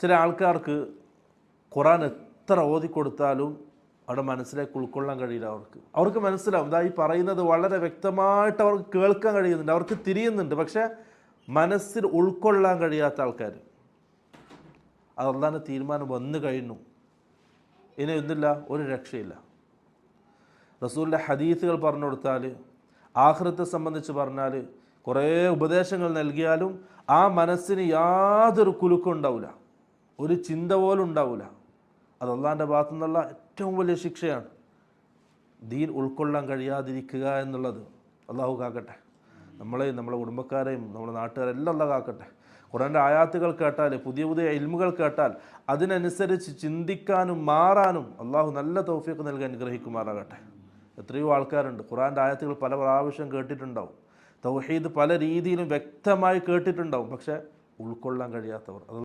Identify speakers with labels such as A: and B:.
A: ചില ആൾക്കാർക്ക് ഖുർആൻ എത്ര ഓതിക്കൊടുത്താലും അവിടെ മനസ്സിലേക്ക് ഉൾക്കൊള്ളാൻ കഴിയില്ല. അവർക്ക് മനസ്സിലാവും, ഈ പറയുന്നത് വളരെ വ്യക്തമായിട്ട് അവർക്ക് കേൾക്കാൻ കഴിയുന്നുണ്ട്, അവർക്ക് തിരിയുന്നുണ്ട്, പക്ഷേ മനസ്സിൽ ഉൾക്കൊള്ളാൻ കഴിയാത്ത ആൾക്കാർ. അത് അള്ളാഹിൻ്റെ തീരുമാനം വന്നു കഴിഞ്ഞു, ഇനി ഒന്നുമില്ല, ഒരു രക്ഷയില്ല. റസൂലിൻ്റെ ഹദീസുകൾ പറഞ്ഞു കൊടുത്താൽ, ആഖിറത്തെ സംബന്ധിച്ച് പറഞ്ഞാൽ, കുറേ ഉപദേശങ്ങൾ നൽകിയാലും ആ മനസ്സിന് യാതൊരു കുലുക്കം ഉണ്ടാവില്ല, ഒരു ചിന്ത പോലും ഉണ്ടാവില്ല. അത് അള്ളാഹിൻ്റെ ഭാഗത്തു നിന്നുള്ള ഏറ്റവും വലിയ ശിക്ഷയാണ്. ദീൻ ഉൾക്കൊള്ളാൻ കഴിയാതിരിക്കുക എന്നുള്ളത്. അള്ളാഹു കാക്കട്ടെ, നമ്മളെ കുടുംബക്കാരെയും നമ്മുടെ നാട്ടുകാരെല്ലാം അള്ളാഹു കാക്കട്ടെ. ഖുർആൻ്റെ ആയാത്തുകൾ കേട്ടാൽ, പുതിയ പുതിയ ഇൽമുകൾ കേട്ടാൽ അതിനനുസരിച്ച് ചിന്തിക്കാനും മാറാനും അള്ളാഹു നല്ല തൗഫീഖ് നൽകി അനുഗ്രഹിക്കുമാറാകട്ടെ. എത്രയോ ആൾക്കാരുണ്ട് ഖുർആൻ്റെ ആയത്തുകൾ പല പ്രാവശ്യം കേട്ടിട്ടുണ്ടാവും, തൗഹീദ് പല രീതിയിലും വ്യക്തമായി കേട്ടിട്ടുണ്ടാവും, പക്ഷേ ഉൾക്കൊള്ളാൻ കഴിയാത്തവർ.